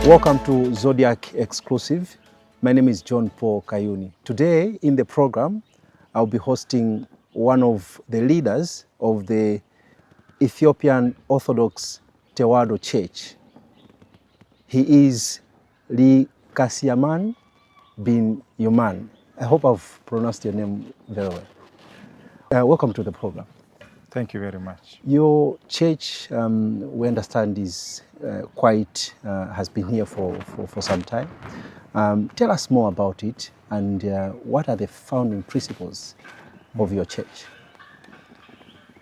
Welcome to Zodiac Exclusive. My name is John Paul Kayuni. Today in the program, I'll be hosting one of the leaders of the Ethiopian Orthodox Tewahedo Church. He is Zikachitika bin Yuman. I hope I've pronounced your name very well. Welcome to the program. Thank you very much. Your church, we understand, is has been here for some time. Tell us more about it and what are the founding principles of your church?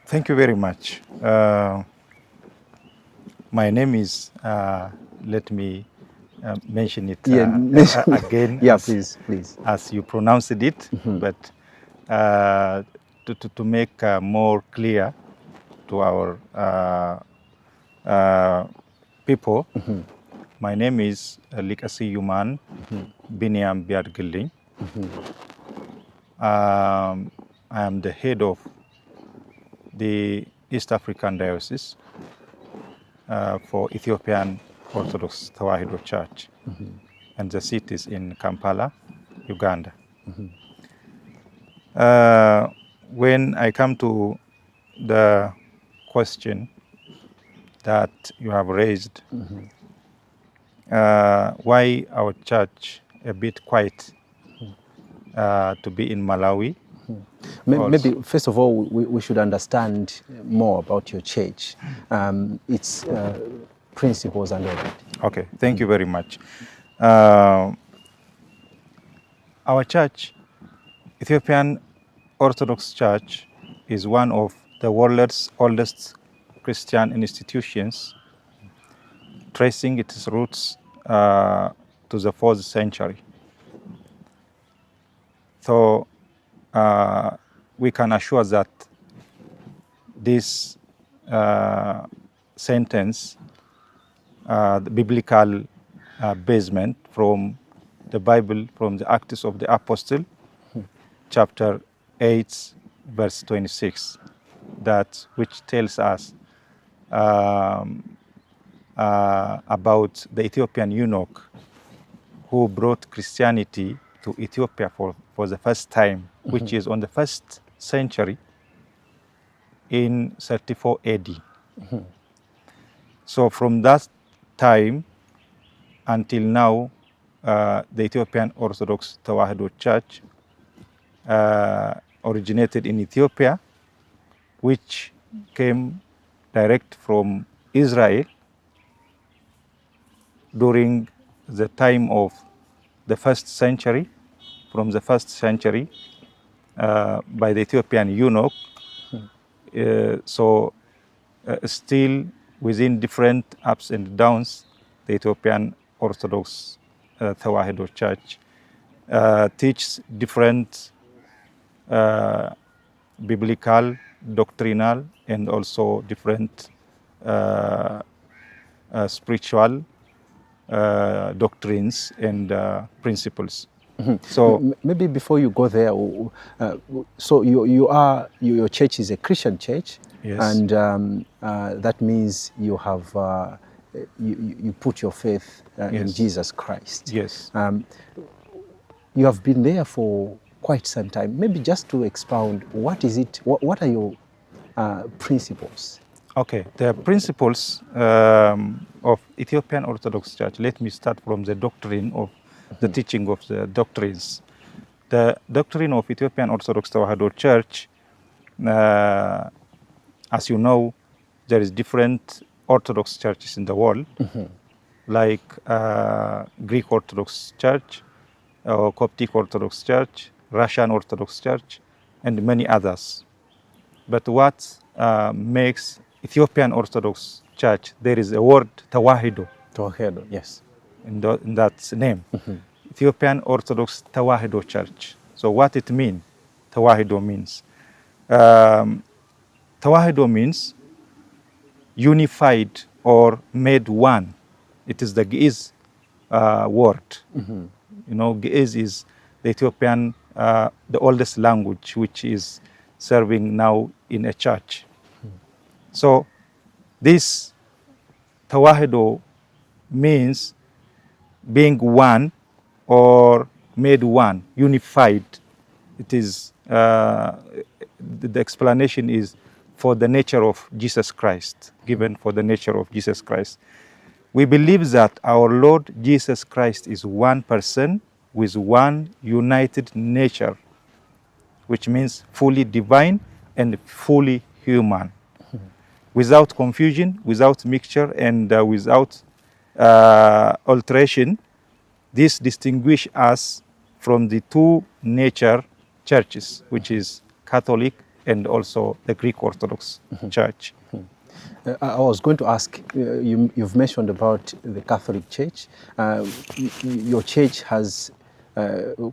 Thank you very much. My name is, let me mention it again. Yeah, please. As you pronounced it, but to make more clear to our people, my name is Zikachitika Biniam Biadgili. I am the head of the East African Diocese for Ethiopian Orthodox Tewahedo Church, and the seat is in Kampala, Uganda. When I come to the question that you have raised, why our church a bit quiet to be in Malawi? Maybe first of all, we should understand more about your church, its principles and all that. Okay, thank you very much. Our church, Ethiopian Orthodox Church, is one of the world's oldest Christian institutions, tracing its roots to the 4th century. So we can assure that this sentence, the biblical basement from the Bible, from the Acts of the Apostle, chapter 8, verse 26, that which tells us about the Ethiopian eunuch who brought Christianity to Ethiopia for the first time, which is on the 1st century in 34 AD. So from that time until now, the Ethiopian Orthodox Tewahedo Church originated in Ethiopia, which came direct from Israel during the time of the 1st century, from the 1st century by the Ethiopian eunuch. Still within different ups and downs, the Ethiopian Orthodox Tewahedo Church teaches different biblical, doctrinal, and also different spiritual doctrines and principles. So maybe before you go there, so your church is a Christian church, yes, and that means you have you put your faith in Jesus Christ. Yes. You have been there for quite some time. Maybe just to expound, what is it? What are your principles? Okay, the principles of Ethiopian Orthodox Church. Let me start from the doctrine of the teaching of the doctrines. The doctrine of Ethiopian Orthodox Tewahedo Church, as you know, there is different Orthodox churches in the world, like Greek Orthodox Church, Coptic Orthodox Church, Russian Orthodox Church, and many others. But what makes Ethiopian Orthodox Church, there is a word Tewahedo. Tewahedo, yes. In that name, Ethiopian Orthodox Tewahedo Church. So what it means? Tewahedo means Tewahedo means unified or made one. It is the Ge'ez word. You know, Ge'ez is the Ethiopian, the oldest language, which is serving now in a church. So this Tewahedo means being one or made one, unified. It is, the explanation is for the nature of Jesus Christ, given for the nature of Jesus Christ. We believe that our Lord Jesus Christ is one person with one united nature, which means fully divine and fully human, without confusion, without mixture, and without alteration. This distinguishes us from the two nature churches, which is Catholic and also the Greek Orthodox Church. I was going to ask, you've mentioned about the Catholic Church. Your church has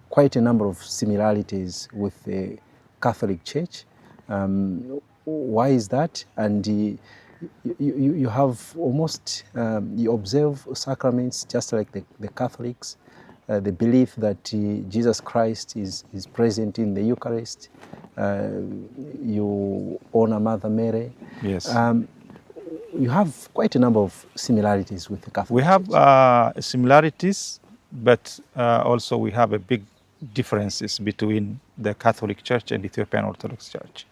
quite a number of similarities with the Catholic Church. Why is that? And you have almost, you observe sacraments just like the Catholics. The belief that Jesus Christ is present in the Eucharist. You honor Mother Mary. Yes. You have quite a number of similarities with the Catholic We have Church. similarities, but also we have a big differences between the Catholic Church and Ethiopian Orthodox Church.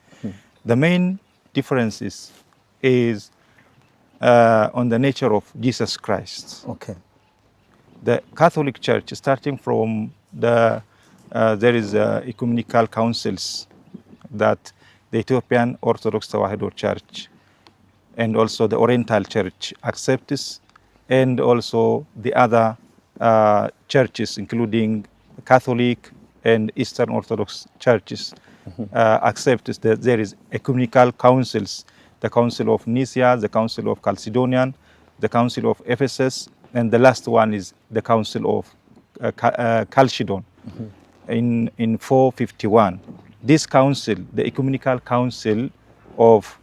The main differences is on the nature of Jesus Christ. Okay. The Catholic Church, starting from there is ecumenical councils that the Ethiopian Orthodox Tewahedo Church and also the Oriental Church accepts, and also the other churches, including Catholic and Eastern Orthodox churches, accept that there is ecumenical councils, the Council of Nicaea, the Council of Chalcedonian, the Council of Ephesus, and the last one is the Council of Chalcedon in 451. This council, the Ecumenical Council of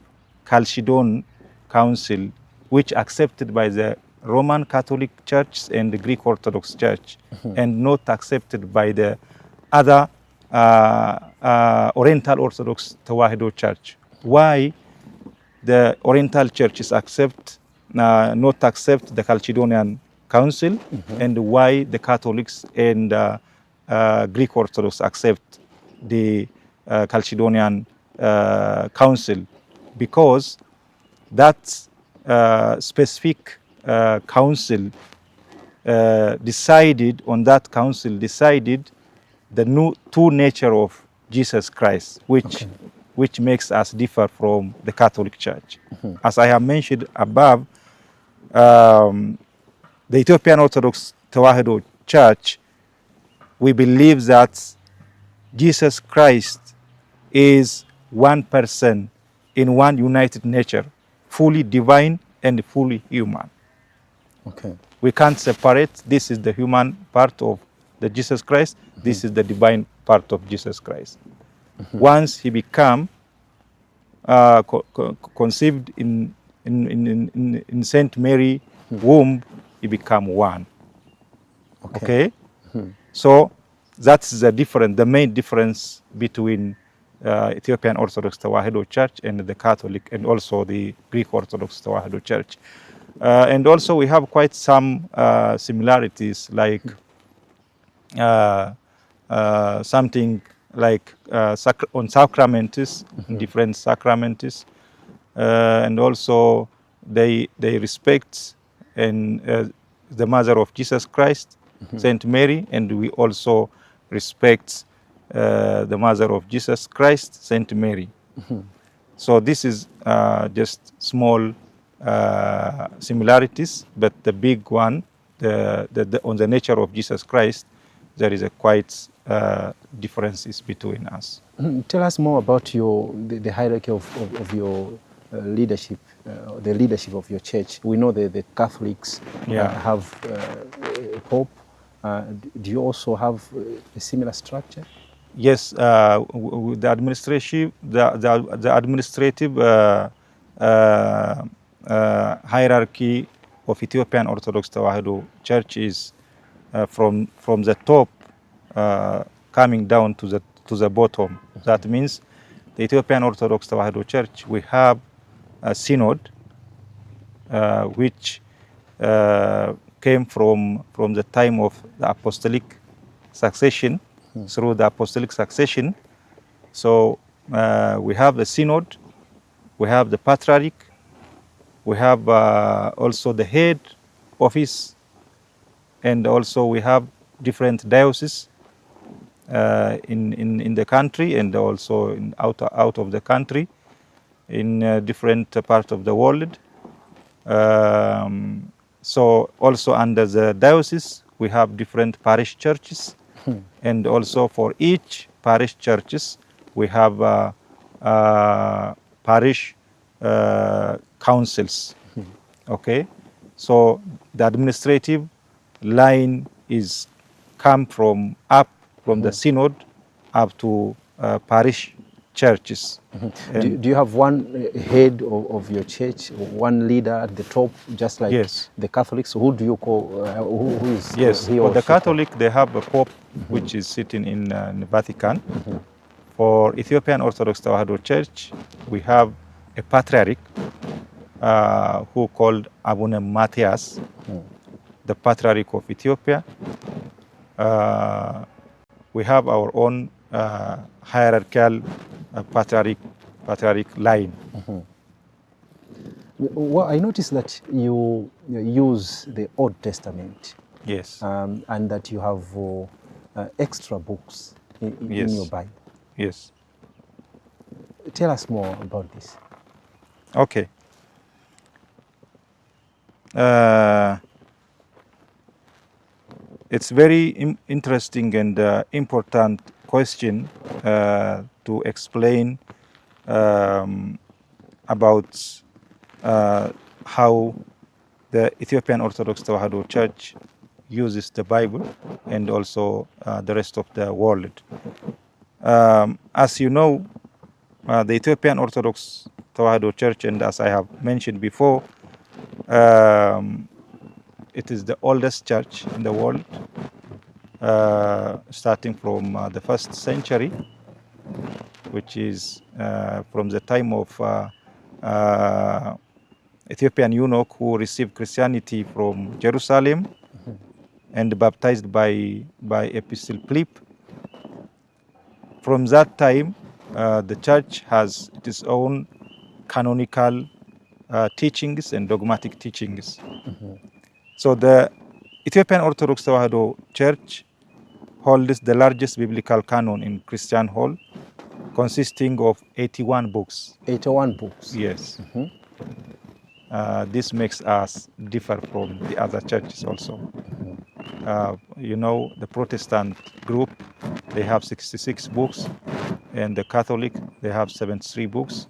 Chalcedon Council, which accepted by the Roman Catholic Church and the Greek Orthodox Church, and not accepted by the other Oriental Orthodox Tewahedo Church. Why the Oriental churches not accept the Chalcedonian Council, and why the Catholics and Greek Orthodox accept the Chalcedonian Council? Because that specific council decided the true nature of Jesus Christ, which makes us differ from the Catholic Church. As I have mentioned above, the Ethiopian Orthodox Tewahedo Church, we believe that Jesus Christ is one person in one united nature, fully divine and fully human. Okay. We can't separate. This is the human part of the Jesus Christ. This is the divine part of Jesus Christ. Once he became conceived in Saint Mary womb, he became one. Okay? So that's the main difference between Ethiopian Orthodox Tewahedo Church and the Catholic, and also the Greek Orthodox Tewahedo Church. And also we have quite some similarities, like something like on sacraments, different sacraments, and also they respect and the Mother of Jesus Christ, Saint Mary, and we also respect the Mother of Jesus Christ, Saint Mary. So this is just small similarities, but the big one, on the nature of Jesus Christ, there is a quite differences between us. Tell us more about the hierarchy of your leadership, the leadership of your church. We know the Catholics have a pope. Do you also have a similar structure? Yes, the administrative hierarchy of Ethiopian Orthodox Tewahedo Church is from the top coming down to the bottom. That means the Ethiopian Orthodox Tewahedo Church, we have a synod which came from the time of the apostolic succession, through the apostolic succession. So we have the synod, we have the patriarch, we have also the head office, and also we have different dioceses in the country, and also out of the country, in different parts of the world. So also under the diocese, we have different parish churches, and also for each parish churches, we have parish councils. Okay, so the administrative line is come from the synod up to parish churches. Do you have one head of your church, one leader at the top, just like Yes. the Catholics? Who do you call? Who is Yes, he for or the she? Catholic, they have a pope, which is sitting in the Vatican. For Ethiopian Orthodox Tewahedo Church, we have a patriarch who called Abune Matthias, the patriarch of Ethiopia. We have our own hierarchical patriarch line. Well, I noticed that you use the Old Testament, Yes, and that you have extra books in Yes. your Bible. yes. Tell us more about this. Okay. It's very interesting and important question to explain about how the Ethiopian Orthodox Tewahedo Church uses the Bible, and also the rest of the world. As you know, the Ethiopian Orthodox Tewahedo Church, and as I have mentioned before, it is the oldest church in the world, starting from the 1st century, which is from the time of Ethiopian eunuch who received Christianity from Jerusalem and baptized by Epistle Philip. From that time, the church has its own canonical teachings and dogmatic teachings. So the Ethiopian Orthodox Tewahedo Church holds the largest biblical canon in Christian whole, consisting of 81 books. 81 books. Yes. This makes us differ from the other churches also. You know, the Protestant group, they have 66 books, and the Catholic, they have 73 books,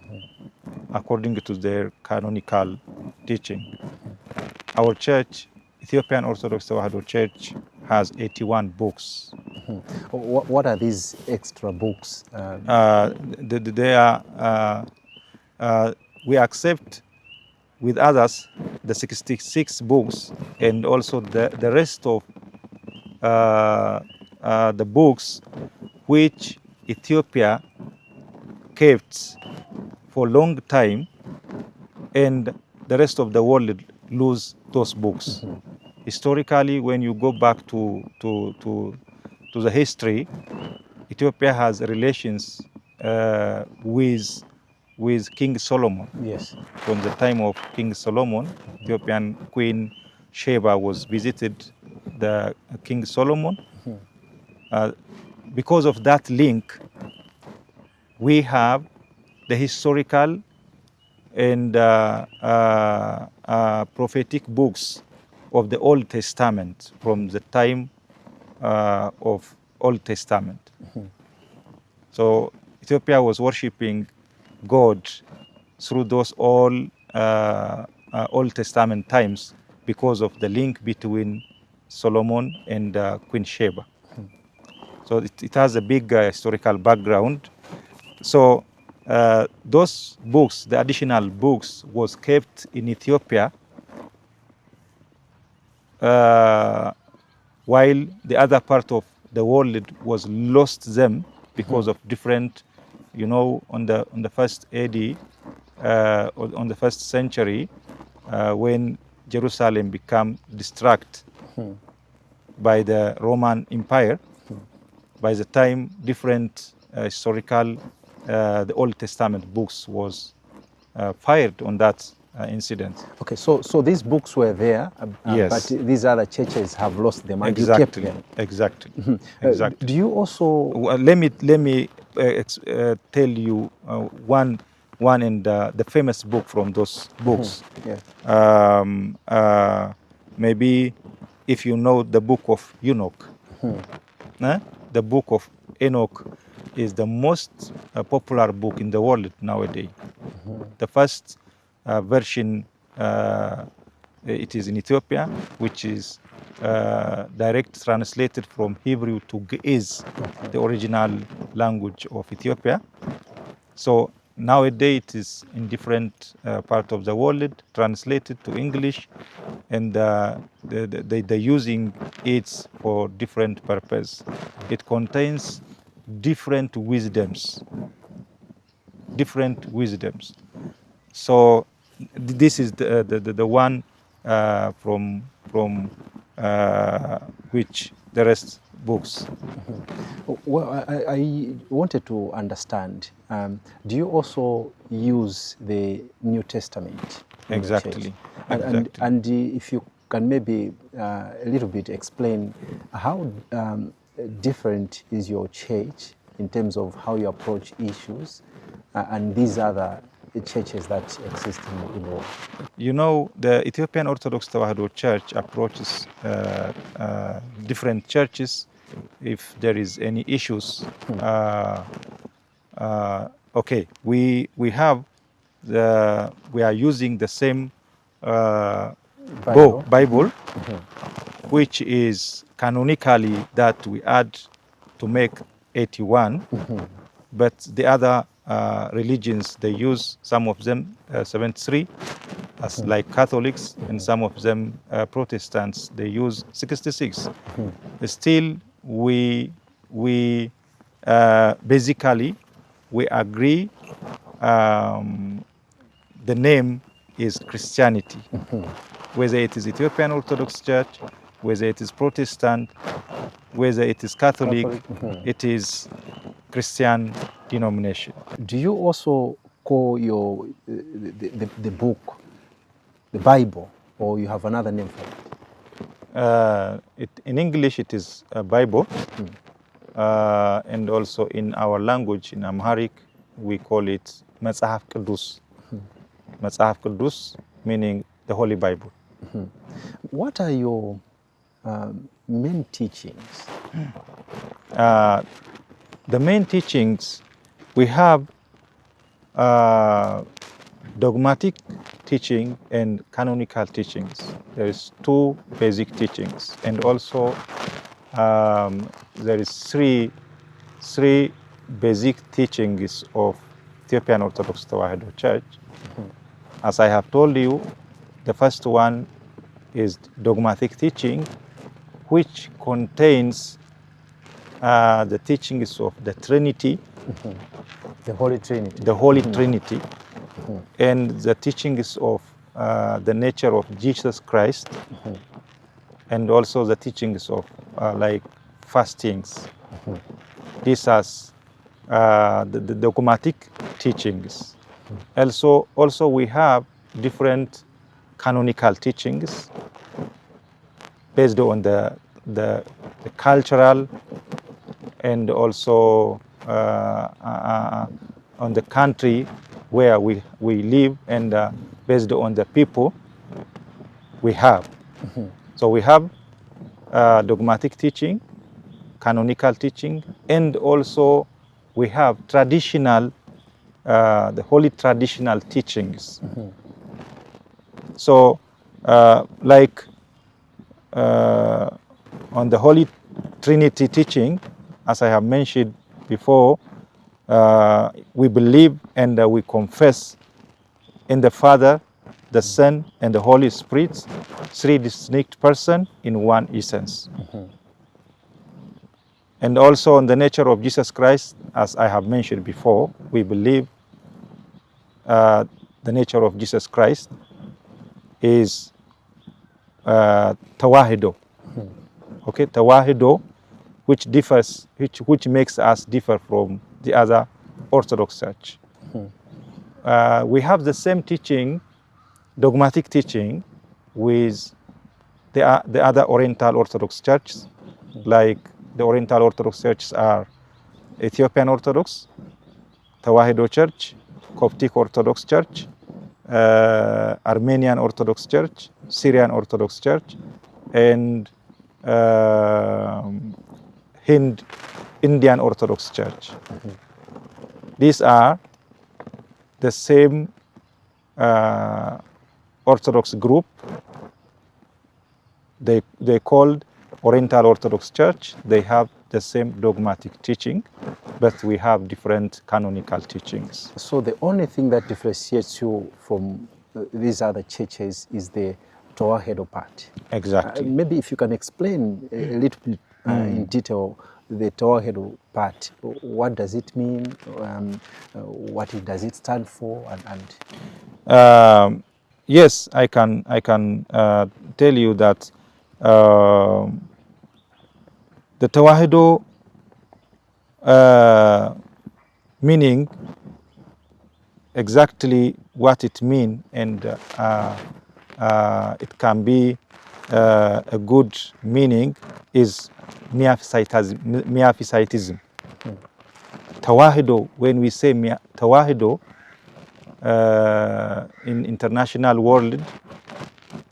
according to their canonical teaching. Our church, Ethiopian Orthodox Tewahedo Church, has 81 books. What are these extra books? They are, we accept with others the 66 books, and also the rest of the books which Ethiopia kept for a long time, and the rest of the world lose those books. Historically, when you go back to the history, Ethiopia has relations with King Solomon. Yes. From the time of King Solomon, Ethiopian Queen Sheba was visited the King Solomon. Because of that link, we have the historical and prophetic books of the Old Testament from the time of Old Testament. So Ethiopia was worshiping God through those all Old Testament times because of the link between Solomon and Queen Sheba. So it has a big historical background. So those books, the additional books, was kept in Ethiopia while the other part of the world was lost them because of different, you know, on the first AD, on the 1st century, when Jerusalem become distracted by the Roman Empire. By the time different historical, the Old Testament books was fired on that incident. Okay, so these books were there, Yes. but these other churches have lost them, and you kept them. Exactly. Do you also? Well, let me tell you one and the famous book from those books. Yeah. Maybe if you know the book of Enoch. The book of Enoch is the most popular book in the world nowadays. The first version, it is in Ethiopia, which is direct translated from Hebrew to Ge'ez, the original language of Ethiopia. So nowadays it is in different part of the world, translated to English, and they're using it for different purpose. It contains different wisdoms. So this is the one from which the rest books. Well, I wanted to understand. Do you also use the New Testament? In the church? Exactly. And if you can maybe a little bit explain how different is your church in terms of how you approach issues and these other churches that exist in the world. You know, the Ethiopian Orthodox Tewahedo Church approaches different churches if there is any issues. Okay, we are using the same Bible, which is canonically that we add to make 81, but the other religions, they use some of them 73, as like Catholics, and some of them Protestants, they use 66. Still, we basically we agree the name is Christianity, whether it is Ethiopian Orthodox Church, whether it is Protestant, whether it is Catholic, it is Christian denomination. Do you also call your the book the Bible, or you have another name for it? In English, it is a Bible, and also in our language, in Amharic, we call it Metsahaf Qudus. Metsahaf Qudus, meaning the Holy Bible. What are your main teachings? The main teachings, we have dogmatic teaching and canonical teachings. There is two basic teachings, and also there is three basic teachings of Ethiopian Orthodox Tewahedo Church. As I have told you, the first one is dogmatic teaching, which contains the teachings of the Trinity, the Holy Trinity, Trinity, and the teachings of the nature of Jesus Christ, and also the teachings of like fastings. These are the dogmatic teachings. Also we have different canonical teachings based on the cultural and also on the country where we live, and based on the people we have. So we have dogmatic teaching, canonical teaching, and also we have traditional, the holy traditional teachings. So like on the Holy Trinity teaching, as I have mentioned before, we believe and we confess in the Father, the Son, and the Holy Spirit, three distinct persons in one essence. And also on the nature of Jesus Christ, as I have mentioned before, we believe the nature of Jesus Christ is Tawahedo. Okay, Tawahedo, which differs, which makes us differ from the other Orthodox Church. We have the same teaching, dogmatic teaching, with the other Oriental Orthodox churches, like the Oriental Orthodox churches are Ethiopian Orthodox, Tawahedo Church, Coptic Orthodox Church, Armenian Orthodox Church, Syrian Orthodox Church, and Indian Orthodox Church. These are the same Orthodox group. They called Oriental Orthodox Church. They have the same dogmatic teaching, but we have different canonical teachings. So the only thing that differentiates you from these other churches is the Tawahedo part. Exactly. Maybe if you can explain a little bit in detail the Tawahedo part. What does it mean? What does it stand for? Yes, I can tell you that the Tawahedo meaning, exactly what it means, and it can be a good meaning, is Miaphysitism. Tawahedo, when we say Tawahedo, in international world,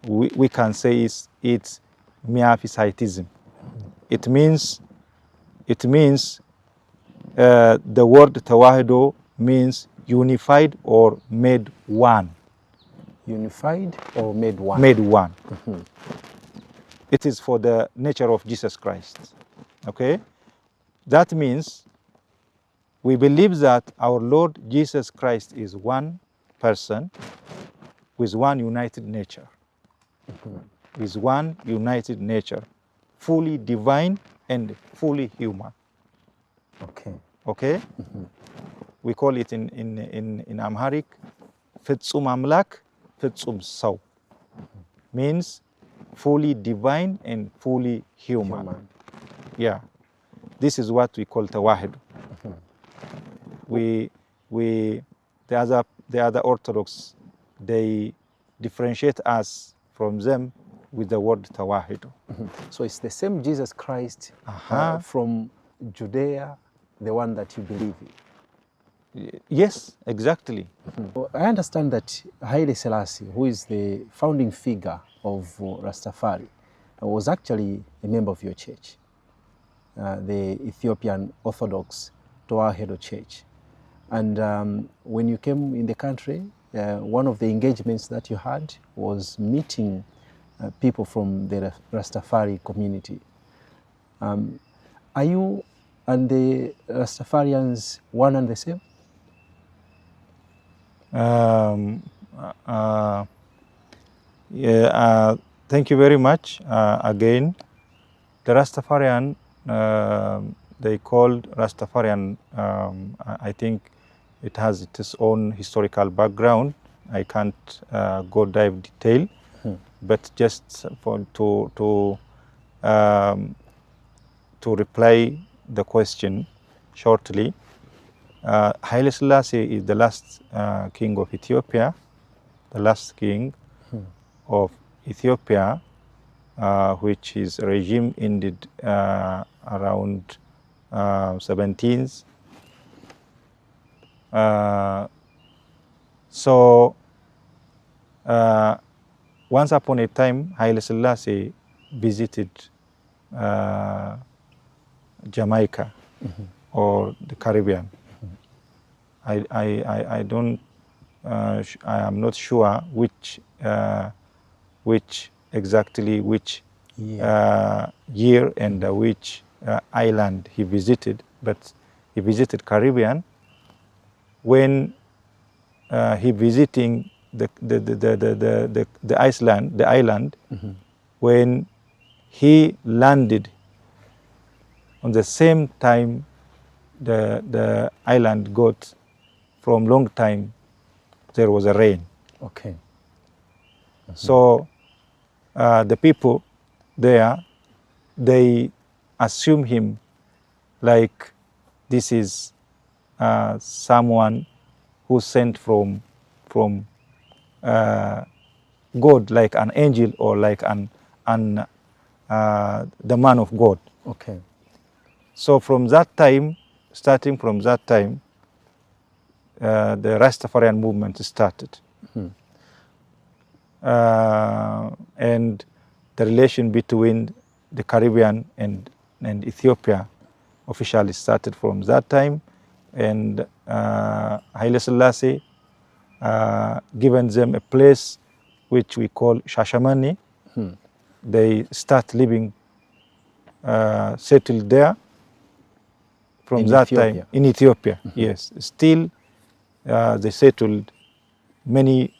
we can say it's Miaphysitism. It means the word Tawahedo means unified or made one. Unified or made one? Made one. It is for the nature of Jesus Christ. Okay? That means we believe that our Lord Jesus Christ is one person with one united nature. With one united nature, fully divine and fully human. Okay. Okay? We call it in Amharic, ፍጹም አምላክ ፍጹም ሰው, means fully divine and fully human. Yeah. This is what we call Tawahedo. The other Orthodox, they differentiate us from them with the word Tawahedo. So it's the same Jesus Christ from Judea, the one that you believe in. Yes, exactly. I understand that Haile Selassie, who is the founding figure of Rastafari, was actually a member of your church, the Ethiopian Orthodox Tawahedo Church. And when you came in the country, one of the engagements that you had was meeting people from the Rastafari community. Are you and the Rastafarians one and the same? Thank you very much. Again, the Rastafarian, they called Rastafarian, I think it has its own historical background. I can't go dive detail, but just to reply the question shortly, Haile Selassie is the last king of Ethiopia, the last king of Ethiopia, which his regime ended around 17th. So once upon a time, Haile Selassie visited Jamaica or the Caribbean. I don't. I am not sure which exactly which year and which island he visited, but he visited Caribbean. When he visiting the island, when he landed on the same time, the island got, from long time, there was a rain. Okay. So the people there, they assume him like this is someone who's sent from God, like an angel or like the man of God. Okay. So from that time, starting from that time, the Rastafarian movement started. And the relation between the Caribbean and Ethiopia officially started from that time. And Haile Selassie given them a place which we call Shashamane. They start living, settled there. From In that Ethiopia. time, in Ethiopia, yes. Still, they settled, many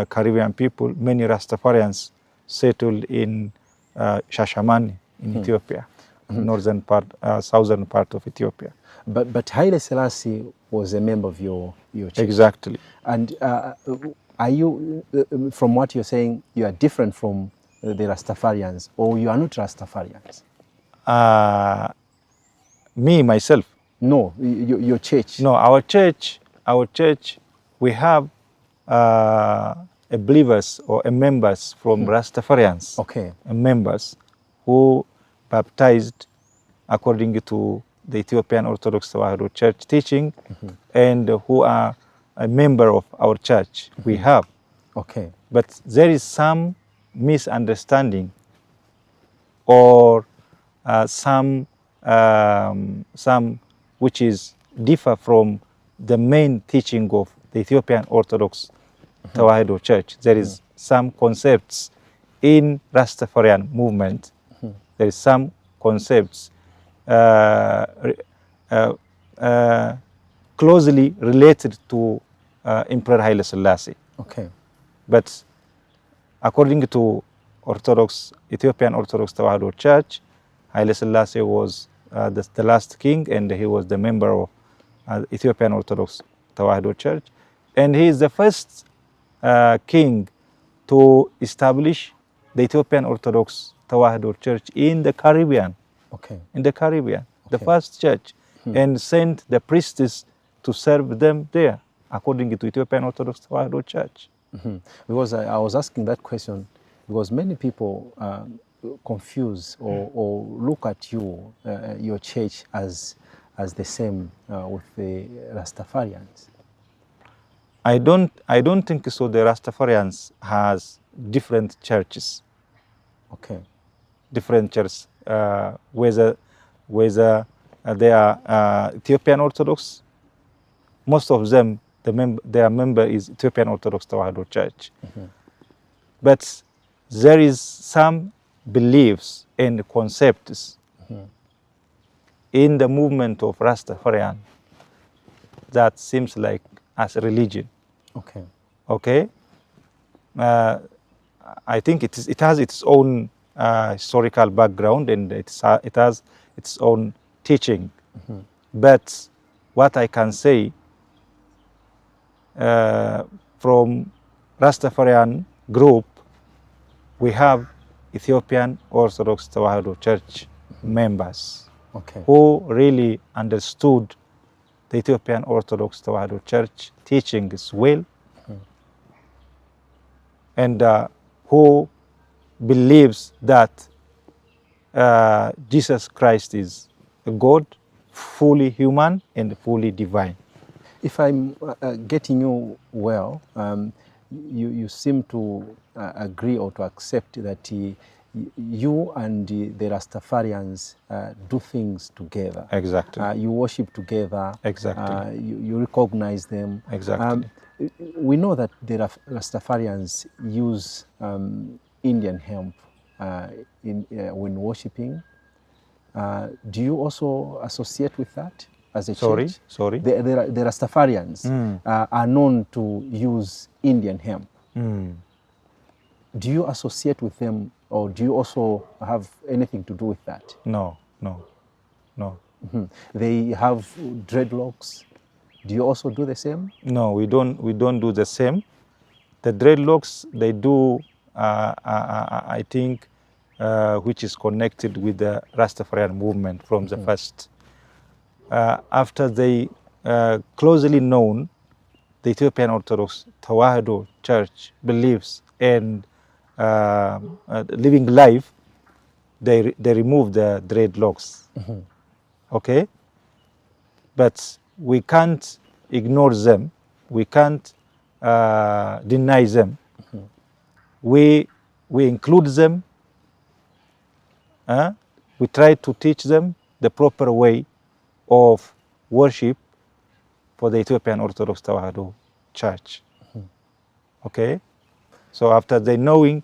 Caribbean people, many Rastafarians settled in Shashamane in Ethiopia, northern part, southern part of Ethiopia. But Haile Selassie was a member of your church. Exactly. And are you, from what you're saying, you are different from the Rastafarians, or you are not Rastafarians? Me, myself. No, your church. No, our church, we have believers or members from Rastafarians. Okay. Members who baptized according to the Ethiopian Orthodox Tewahedo Church teaching, and who are a member of our church. We have. Okay. But there is some misunderstanding or some which is differ from the main teaching of the Ethiopian Orthodox Tewahedo Church. There is some concepts in Rastafarian movement. There is some concepts closely related to Emperor Haile Selassie. Okay. But according to Ethiopian Orthodox Tewahedo Church, Haile Selassie was the last king, and he was the member of Ethiopian Orthodox Tewahedo Church. And he is the first king to establish the Ethiopian Orthodox Tewahedo Church in the Caribbean. Okay. In the Caribbean, the Okay. first church, and sent the priestess to serve them there, according to Ethiopian Orthodox Tewahedo Church. Because I was asking that question because many people confuse or look at you, your church, as the same with the Rastafarians. I don't think so. The Rastafarians has different churches. Okay. Different churches, whether they are Ethiopian Orthodox. Most of them, their member is Ethiopian Orthodox Tewahedo Church. But there is some beliefs and concepts in the movement of Rastafarian that seems like as a religion. Okay. Okay. I think it has its own historical background, and it has its own teaching. But what I can say from Rastafarian group, we have Ethiopian Orthodox Tewahedo Church members who really understood the Ethiopian Orthodox Tewahedo Church teaching as well, and who believes that Jesus Christ is a God, fully human and fully divine. If I'm getting you well, you seem to agree or to accept that you and the Rastafarians do things together. Exactly. You worship together. Exactly. You recognize them. Exactly. We know that the Rastafarians use Indian hemp when worshiping. Do you also associate with that as a church? Sorry? The Rastafarians are known to use Indian hemp. Do you associate with them, or do you also have anything to do with that? No. They have dreadlocks. Do you also do the same? No, we don't do the same. The dreadlocks, they do I think, which is connected with the Rastafarian movement from the first. After they closely known, the Ethiopian Orthodox Tawahedo Church believes and living life, they remove the dreadlocks. Okay, but we can't ignore them. We can't deny them. We include them. We try to teach them the proper way of worship for the Ethiopian Orthodox Tawahedo Church. Okay, so after they knowing,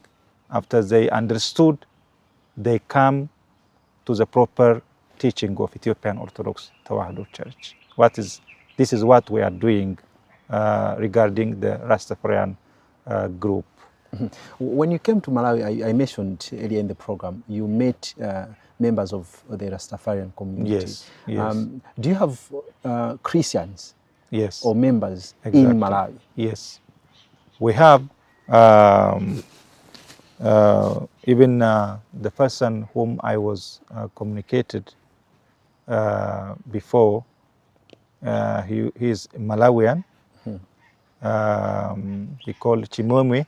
after they understood, they come to the proper teaching of Ethiopian Orthodox Tawahedo Church. This is what we are doing regarding the Rastafarian group. When you came to Malawi, I mentioned earlier in the program, you met members of the Rastafarian community. Yes, yes. Do you have Christians Yes. or members Exactly. in Malawi? Yes. We have even the person whom I was communicated before, he is Malawian. He called Chimwemwe,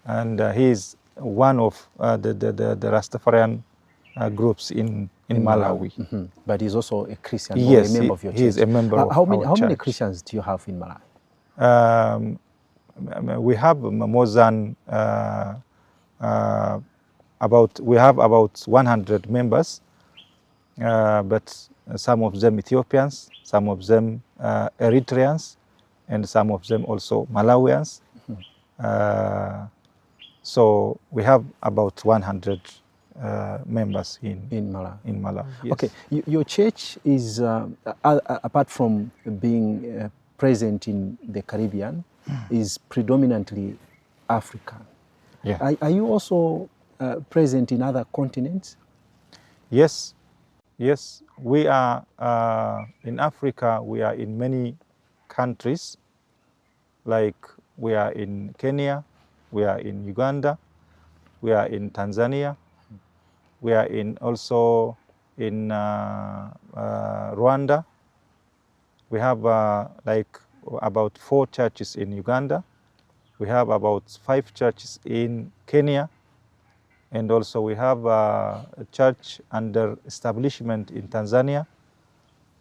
and he is one of the Rastafarian groups in Malawi. But he's also a Christian, Yes, or a member of your church. he is a member of how our many church. Christians do you have in Malawi? We have more than we have about 100 members, but some of them Ethiopians, some of them Eritreans, and some of them also Malawians. So we have about 100 members in Malawi. Yes. Okay, your church is, apart from being present in the Caribbean, is predominantly African. Yeah. Are you also present in other continents? Yes, yes. We are in Africa. We are in many countries. Like we are in Kenya, we are in Uganda, we are in Tanzania, we are also in Rwanda. We have like about 4 churches in Uganda. We have about 5 churches in Kenya, and also we have a church under establishment in Tanzania,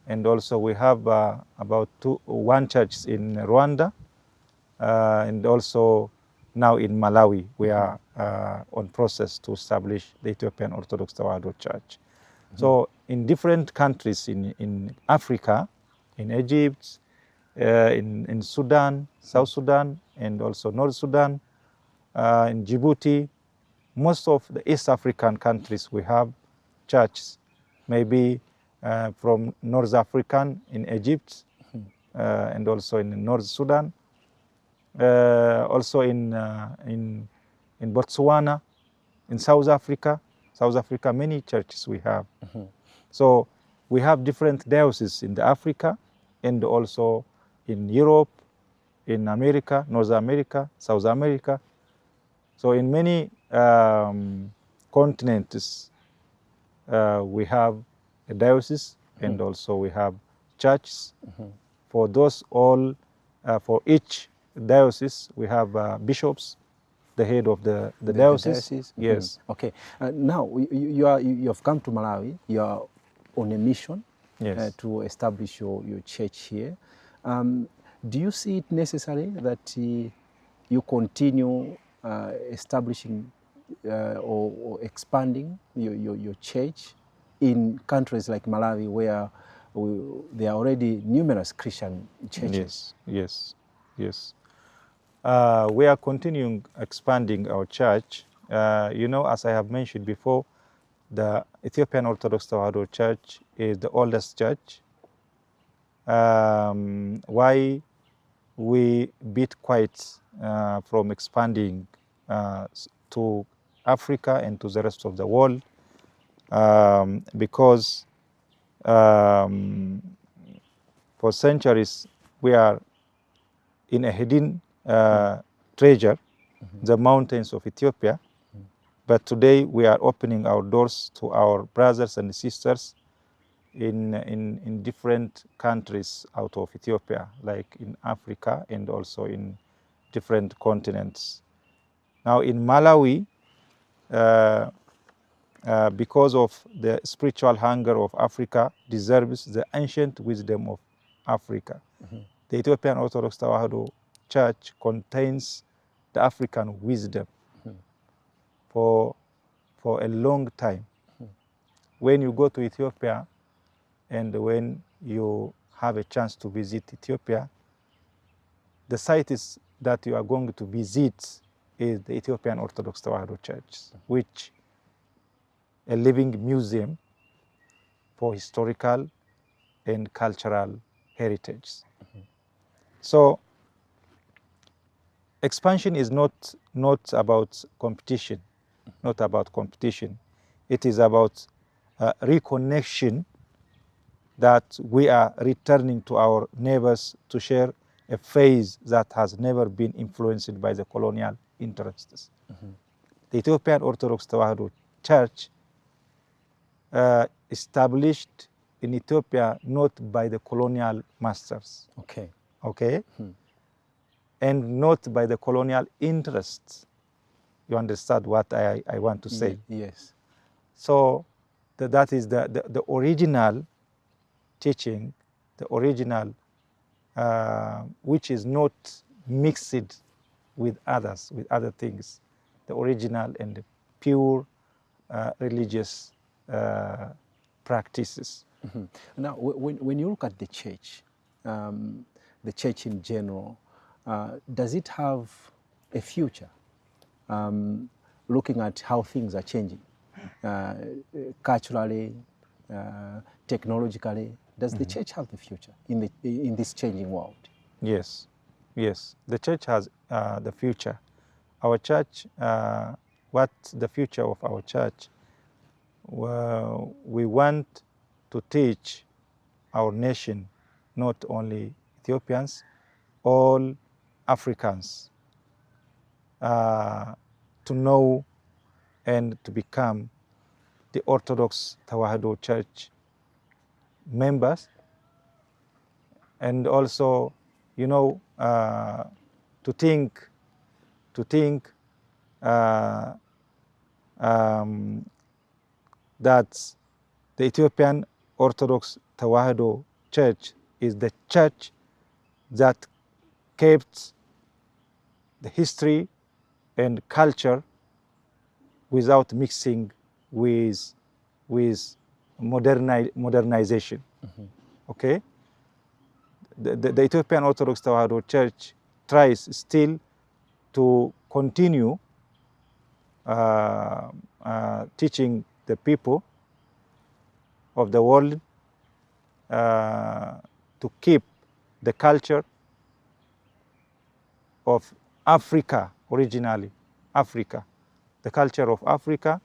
and also we have about 1 church in Rwanda, and also now in Malawi we are on process to establish the Ethiopian Orthodox Tawahedo Church. So in different countries in Africa, in Egypt, in Sudan, South Sudan, and also North Sudan, in Djibouti, most of the East African countries we have churches, maybe from North African in Egypt, and also in North Sudan, also in Botswana, in South Africa, many churches we have. So we have different dioceses in the Africa, and also in Europe, in America, North America, South America. So in many continents, we have a diocese, and also we have churches. For those all, for each diocese, we have bishops, the head of the diocese. Yes. Okay. Now you have come to Malawi. You are on a mission. Yes. To establish your church here. Do you see it necessary that you continue establishing or expanding your church in countries like Malawi, where there are already numerous Christian churches? Yes, yes, yes. We are continuing expanding our church. You know, as I have mentioned before, the Ethiopian Orthodox Tawahedo Church is the oldest church. Why we bit quiet from expanding to Africa and to the rest of the world? Because for centuries we are in a hidden treasure the mountains of Ethiopia. But today we are opening our doors to our brothers and sisters in different countries out of Ethiopia, like in Africa and also in different continents. Now in Malawi, because of the spiritual hunger of Africa, deserves the ancient wisdom of Africa. The Ethiopian Orthodox Tewahedo Church contains the African wisdom for a long time. When you go to Ethiopia and when you have a chance to visit Ethiopia, the sites that you are going to visit is the Ethiopian Orthodox Tewahedo Church, which a living museum for historical and cultural heritage. So expansion is not about competition, not about competition. It is about reconnection, that we are returning to our neighbors to share a phase that has never been influenced by the colonial interests. The Ethiopian Orthodox Tewahedo Church established in Ethiopia not by the colonial masters, okay, and not by the colonial interests. You understand what I want to say? Yes. So that is the original teaching, the original, which is not mixed with others, with other things, the original and the pure religious practices. Now, when you look at the church in general, does it have a future? Looking at how things are changing, culturally, technologically, does the church have the future in this changing world? Yes, yes. The church has the future. Our church, what the future of our church? Well, we want to teach our nation, not only Ethiopians, all Africans, to know and to become the Orthodox Tewahedo Church members, and also, you know, to think that the Ethiopian Orthodox Tewahedo Church is the church that kept the history and culture without mixing with modernization. Okay? The Ethiopian Orthodox Tewahedo Church tries still to continue teaching the people of the world to keep the culture of Africa, originally Africa, the culture of Africa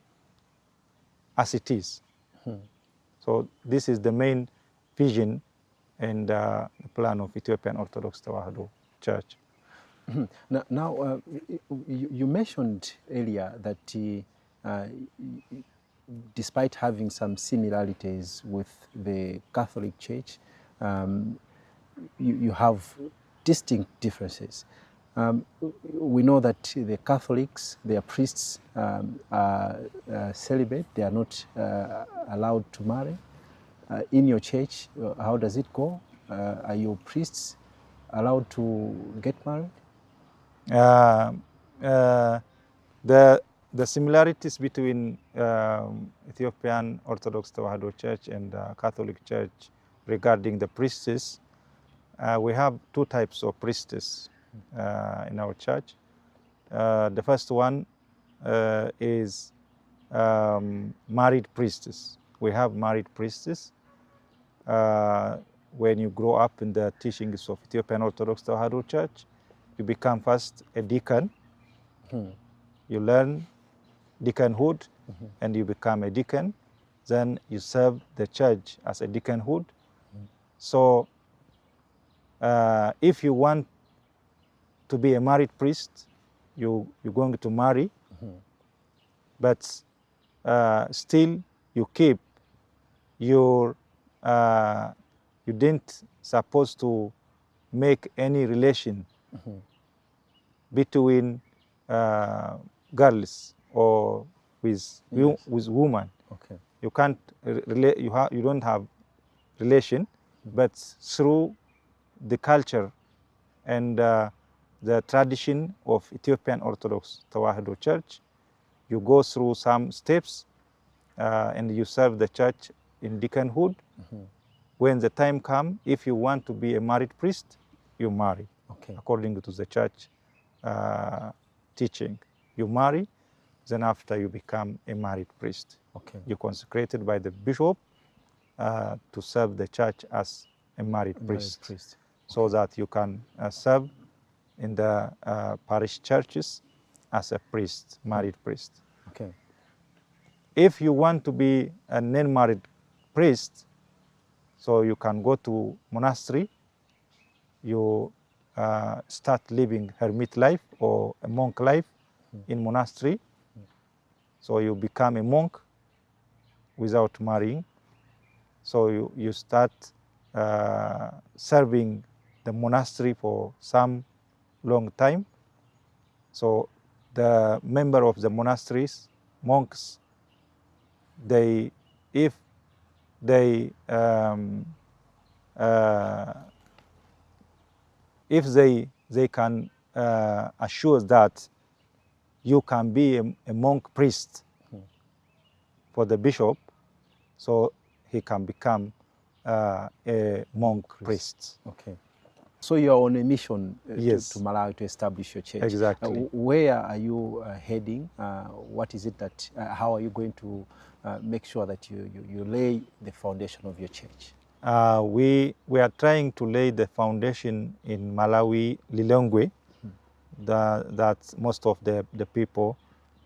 as it is. So this is the main vision and the plan of Ethiopian Orthodox Tewahedo Church. Now, you mentioned earlier that despite having some similarities with the Catholic Church, you have distinct differences. We know that the Catholics, their priests are celibate, they are not allowed to marry. In your church, how does it go? Are your priests allowed to get married? The similarities between Ethiopian Orthodox Tewahedo Church and Catholic Church regarding the priestess, we have two types of priestess in our church. The first one is married priestess. We have married priestess. When you grow up in the teachings of Ethiopian Orthodox Tewahedo Church, you become first a deacon. You learn deaconhood, and you become a deacon. Then you serve the church as a deaconhood. So if you want to be a married priest, you're going to marry, but still you keep your, you didn't supposed to make any relation between girls or with with women. Okay. You can't relate. You don't have relation, but through the culture and the tradition of Ethiopian Orthodox Tewahedo Church, you go through some steps and you serve the church in deaconhood. When the time comes, if you want to be a married priest, you marry. Okay. According to the church teaching. You marry, then after you become a married priest. Okay. You're consecrated by the bishop to serve the church as a married priest. So that you can serve in the parish churches as a priest, married priest. Okay. If you want to be a non-married priest, so you can go to monastery, you start living hermit life or a monk life in monastery. So you become a monk without marrying. So you start serving the monastery for some long time. So the member of the monasteries, monks, they, if they can assure that you can be a monk priest for the bishop, so he can become a monk priest. Okay. So you are on a mission Yes. to Malawi to establish your church. Exactly. Where are you heading? What is it that, how are you going to make sure that you lay the foundation of your church? We are trying to lay the foundation in Malawi, Lilongwe, that most of the people,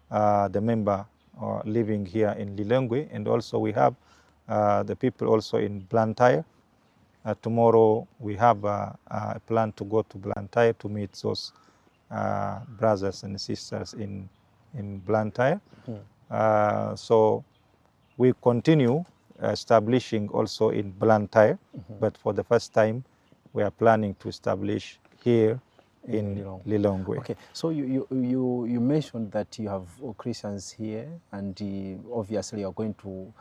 the member are living here in Lilongwe, and also we have the people also in Blantyre. Tomorrow we have a plan to go to Blantyre to meet those brothers and sisters in Blantyre. So we continue establishing also in Blantyre, but for the first time we are planning to establish here in Lilongwe. Okay, so you mentioned that you have Christians here, and obviously you're going to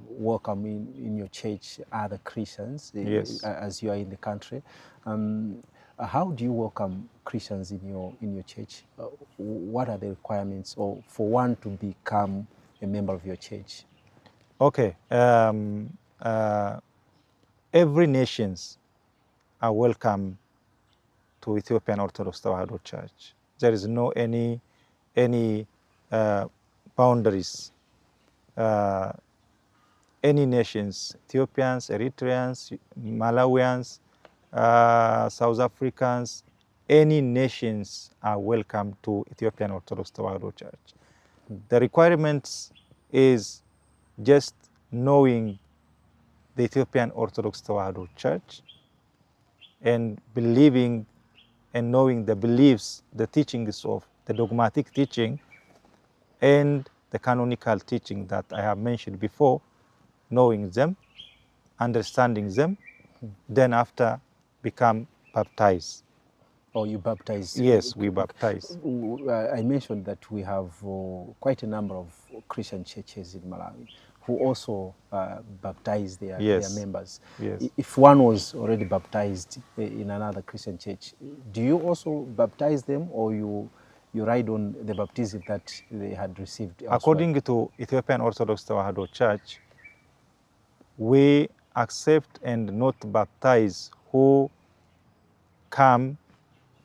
welcome in your church other Christians. Yes. As you are in the country. How do you welcome Christians in your church? What are the requirements for one to become a member of your church? Okay, every nations are welcome to Ethiopian Orthodox Tewahedo Church. There is no any boundaries. Any nations, Ethiopians, Eritreans, Malawians, South Africans, any nations are welcome to Ethiopian Orthodox Tewahedo Church. The requirements is just knowing the Ethiopian Orthodox Tewahedo Church and believing and knowing the beliefs, the teachings of the dogmatic teaching and the canonical teaching that I have mentioned before, knowing them, understanding them, then after become baptized. Or you baptize? Yes, we baptize. I mentioned that we have quite a number of Christian churches in Malawi who also baptize their members. Yes. If one was already baptized in another Christian church, do you also baptize them, or you ride on the baptism that they had received elsewhere? According to Ethiopian Orthodox Tewahedo Church, we accept and not baptize who come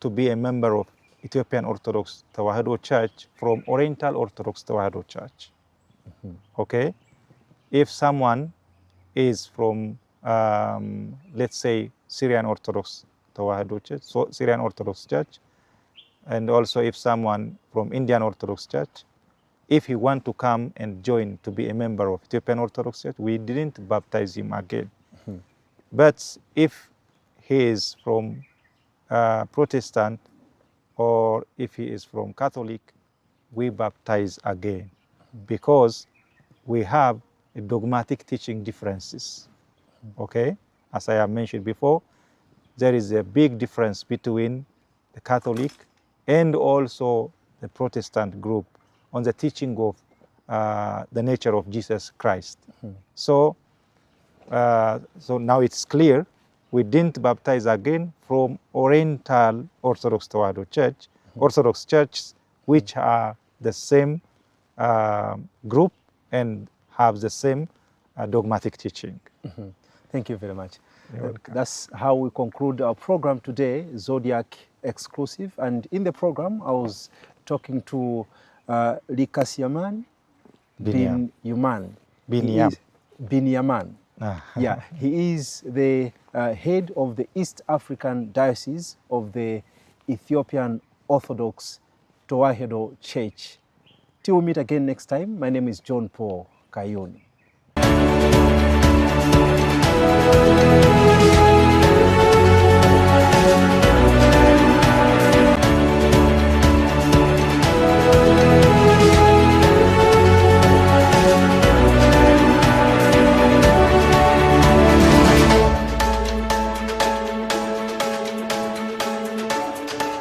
to be a member of Ethiopian Orthodox Tewahedo Church from Oriental Orthodox Tewahedo Church. Okay? If someone is from, let's say, Syrian Orthodox Tewahedo Church, so Syrian Orthodox Church, and also if someone from Indian Orthodox Church, if he want to come and join to be a member of Ethiopian Orthodox Church, we didn't baptize him again. But if he is from Protestant or if he is from Catholic, we baptize again because we have a dogmatic teaching differences. Okay, as I have mentioned before, there is a big difference between the Catholic and also the Protestant group on the teaching of the nature of Jesus Christ. So now it's clear we didn't baptize again from Oriental Orthodox Church, Orthodox churches, which are the same group and have the same dogmatic teaching. Thank you very much. You're welcome. That's how we conclude our program today, Zodiac exclusive. And in the program, I was talking to Likasiaman bin Yaman. Bin Yaman. Yeah, he is the head of the East African Diocese of the Ethiopian Orthodox Tewahedo Church. Till we meet again next time, my name is John Paul Kayuni.